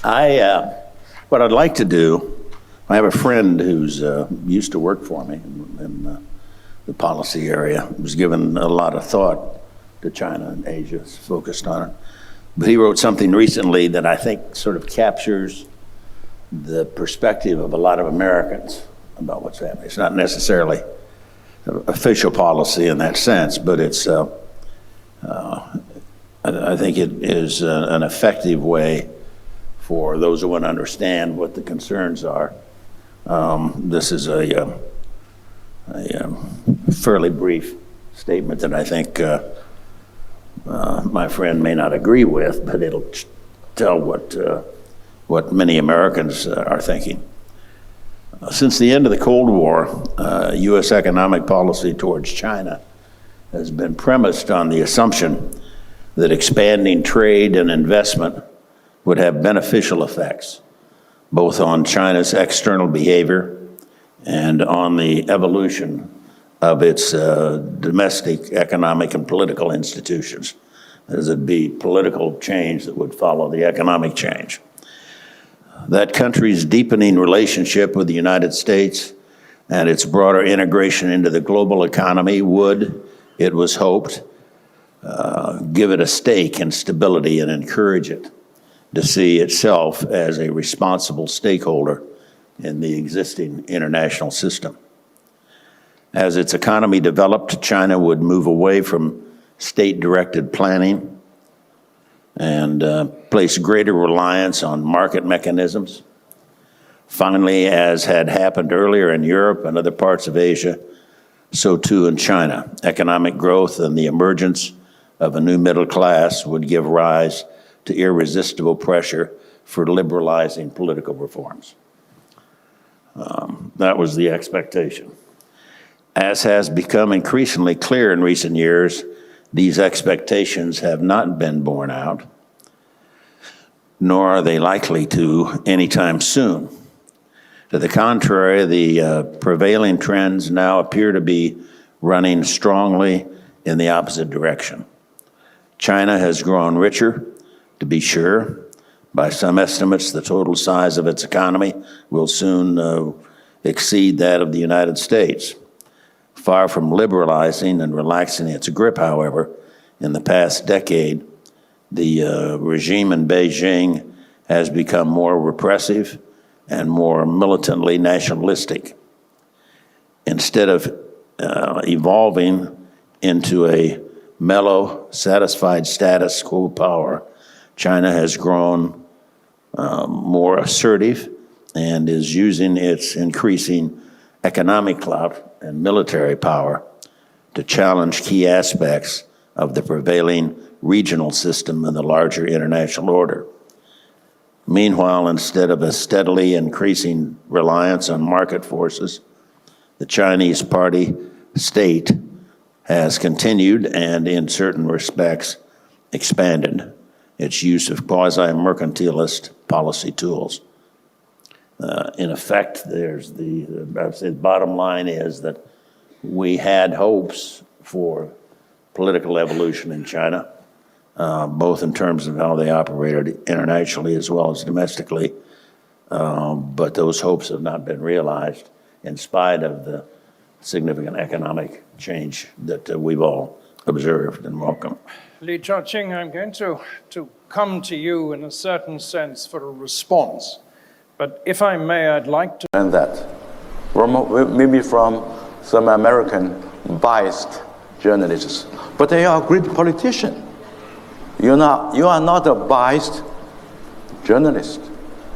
What I'd like to do, I have a friend who's used to work for me in the policy area, who's given a lot of thought to China and Asia, is focused on it. But he wrote something recently that I think sort of captures the perspective of a lot of Americans about what's happening. It's not necessarily official policy in that sense, but it's, I think it is an effective way for those who want to understand what the concerns are. This is a fairly brief statement that I think my friend may not agree with, but it'll tell what many Americans are thinking. Since the end of the Cold War, U.S. economic policy towards China has been premised on the assumption that expanding trade and investment would have beneficial effects, both on China's external behavior and on the evolution of its domestic economic and political institutions. As it'd be political change that would follow the economic change. That country's deepening relationship with the United States and its broader integration into the global economy would, it was hoped, give it a stake in stability and encourage it to see itself as a responsible stakeholder in the existing international system. As its economy developed, China would move away from state-directed planning and place greater reliance on market mechanisms. Finally, as had happened earlier in Europe and other parts of Asia, so too in China, economic growth and the emergence of a new middle class would give rise to irresistible pressure for liberalizing political reforms. That was the expectation. As has become increasingly clear in recent years, these expectations have not been borne out, nor are they likely to anytime soon. To the contrary, the prevailing trends now appear to be running strongly in the opposite direction. China has grown richer, to be sure. By some estimates, the total size of its economy will soon exceed that of the United States. Far from liberalizing and relaxing its grip, however, in the past decade, the regime in Beijing has become more repressive and more militantly nationalistic. Instead of evolving into a mellow, satisfied status quo power, China has grown more assertive and is using its increasing economic clout and military power to challenge key aspects of the prevailing regional system and the larger international order. Meanwhile, instead of a steadily increasing reliance on market forces, the Chinese party state has continued and, in certain respects, expanded its use of quasi-mercantilist policy tools. In effect, there's the bottom line is that we had hopes for political evolution in China, both in terms of how they operated internationally as well as domestically, but those hopes have not been realized in spite of the significant economic change that we've all observed and welcomed. Li Zhaoxing, I'm going to come to you in a certain sense for a response. But if I may, I'd like to... And that, maybe from some American biased journalists, but they are a great politician. You are not a biased journalist,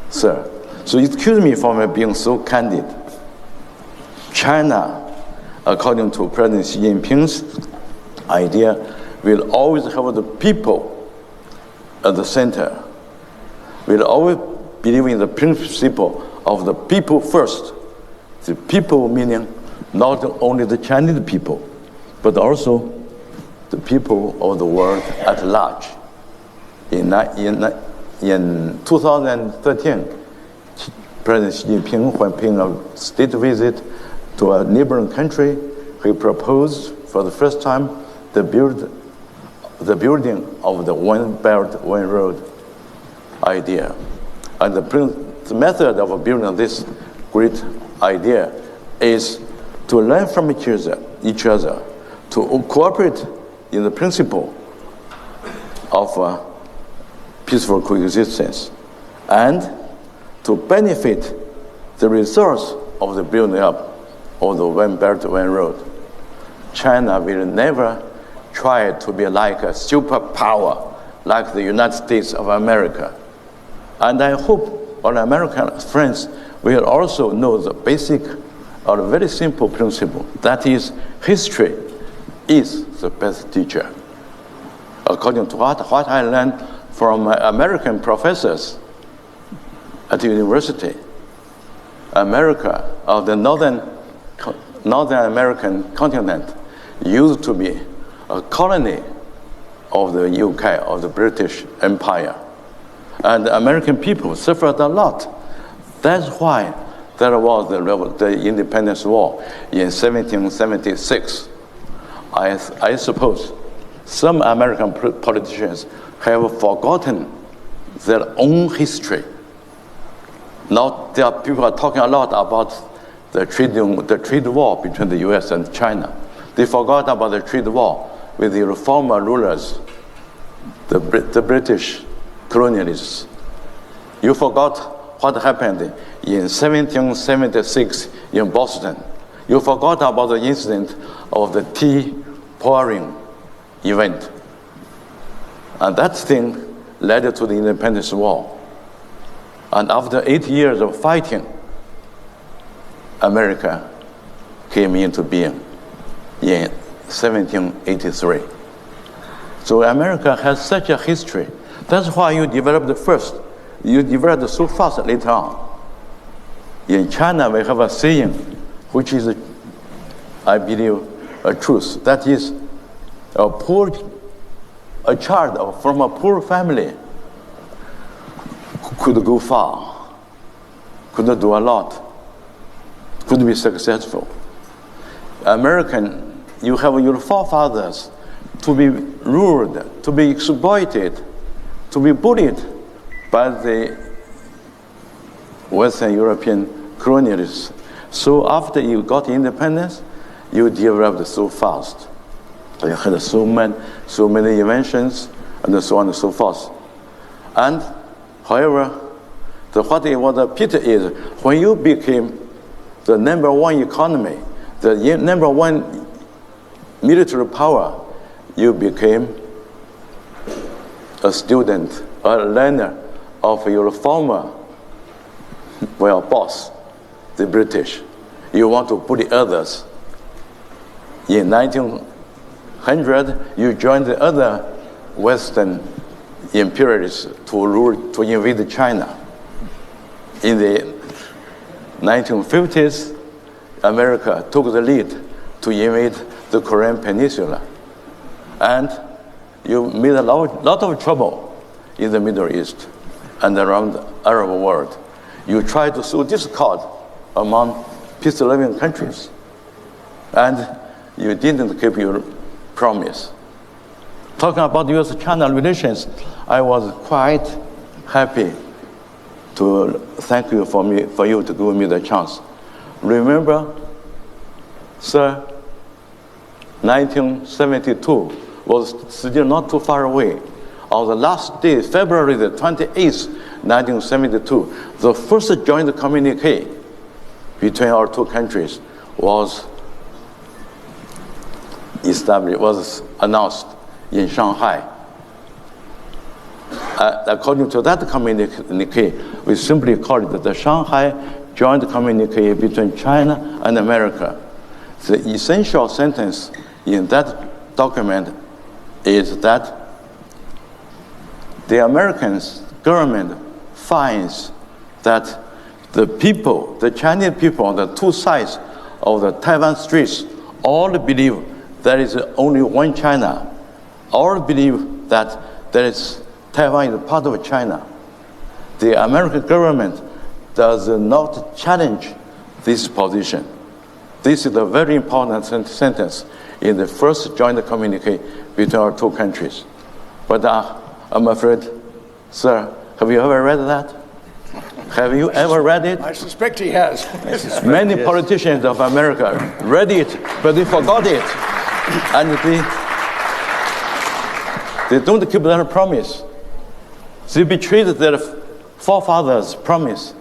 sir. So excuse me for being so candid. China, according to President Xi Jinping's idea, will always have the people at the center. Will always believe in the principle of the people first. The people meaning not only the Chinese people, but also the people of the world at large. In 2013, President Xi Jinping, when paying a state visit to a neighboring country, he proposed for the first time the building of the One Belt, One Road idea. And the method of building this great idea is to learn from each other, to cooperate in the principle of peaceful coexistence, and to benefit the results of the building up of the One Belt, One Road. China will never try to be like a superpower, like the United States of America. And I hope our American friends will also know the basic or very simple principle. That is, history is the best teacher. According to what I learned from my American professors at the university, America, or the Northern American continent, used to be a colony of the UK, of the British Empire. And the American people suffered a lot. That's why there was the independence war in 1776. I suppose some American politicians have forgotten their own history. Now there are people are talking a lot about the trade war between the US and China. They forgot about the trade war with the former rulers, the British colonialists. You forgot what happened in 1776 in Boston. You forgot about the incident of the tea pouring event. And that thing led to the independence war. And after 8 years of fighting, America came into being in 1783. So America has such a history. That's why you developed first. You developed so fast later on. In China, we have a saying, which is, I believe, a truth. That is, a child from a poor family could go far, could do a lot, could be successful. American, you have your forefathers to be ruled, to be exploited, to be bullied by the Western European colonialists. So after you got independence, you developed so fast. You had so many inventions, and so on and so forth. And however, what the pity is, when you became the number one economy, the number one military power, you became a student, a learner of your former, boss, the British. You want to bully others. In 1900, you joined the other Western imperialists to invade China. In the 1950s, America took the lead to invade the Korean Peninsula. And you made a lot of trouble in the Middle East and around the Arab world. You tried to sow discord among peace-loving countries. And you didn't keep your promise. Talking about US-China relations, I was quite happy to thank you for you to give me the chance. Remember, sir, 1972 was still not too far away. On the last day, February the 28th, 1972, the first joint communique between our two countries was announced in Shanghai. According to that communique, we simply call it the Shanghai Joint Communique between China and America. The essential sentence in that document is that the American government finds that the people, the Chinese people on the two sides of the Taiwan Straits, all believe there is only one China. All believe that there is Taiwan is part of China. The American government does not challenge this position. This is a very important sentence in the first joint communique between our two countries. But I'm afraid, sir, have you ever read that? Have you ever read it? I suspect he has. Many politicians of America read it, but they forgot it. And they don't keep their promise. They betrayed their forefathers' promise.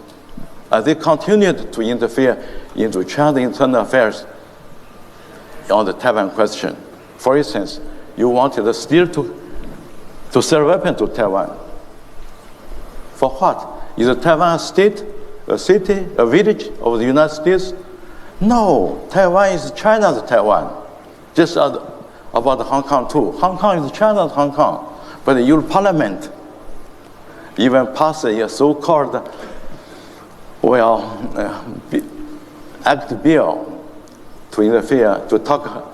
And they continued to interfere into China's internal affairs on the Taiwan question. For instance, you wanted still to sell weapons to Taiwan. For what? Is Taiwan a state, a city, a village of the United States? No, Taiwan is China's Taiwan. Just about Hong Kong too. Hong Kong is China's Hong Kong. But the European Parliament even passed a so-called, act bill to interfere, to talk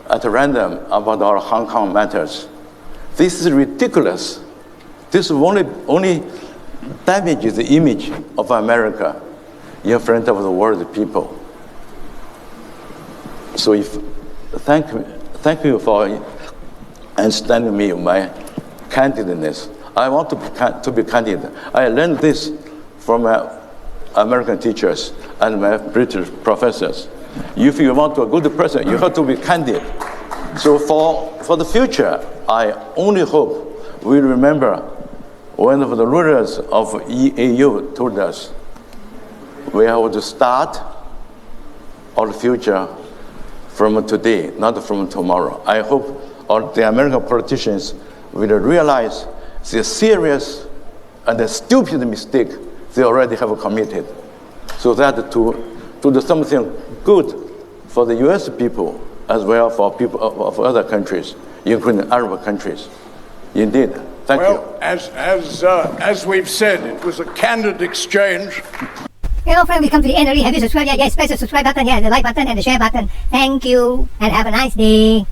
at random about our Hong Kong matters. This is ridiculous. This only damages the image of America in front of the world people. So thank you for understanding me, my candidness. I want to be candid. I learned this from my American teachers and my British professors. If you want to be a good person, you have to be candid. So for the future, I only hope we remember one of the rulers of EAU told us, we have to start our future from today, not from tomorrow. I hope all the American politicians will realize the serious and the stupid mistake they already have committed, so that to do something good for the US people as well for people of other countries, including Arab countries. Indeed. Thank you. Well, as we've said, it was a candid exchange. Hello friend, we come to the end already. Have you subscribed yet? Yes, press the subscribe button, the like button and the share button. Thank you and have a nice day.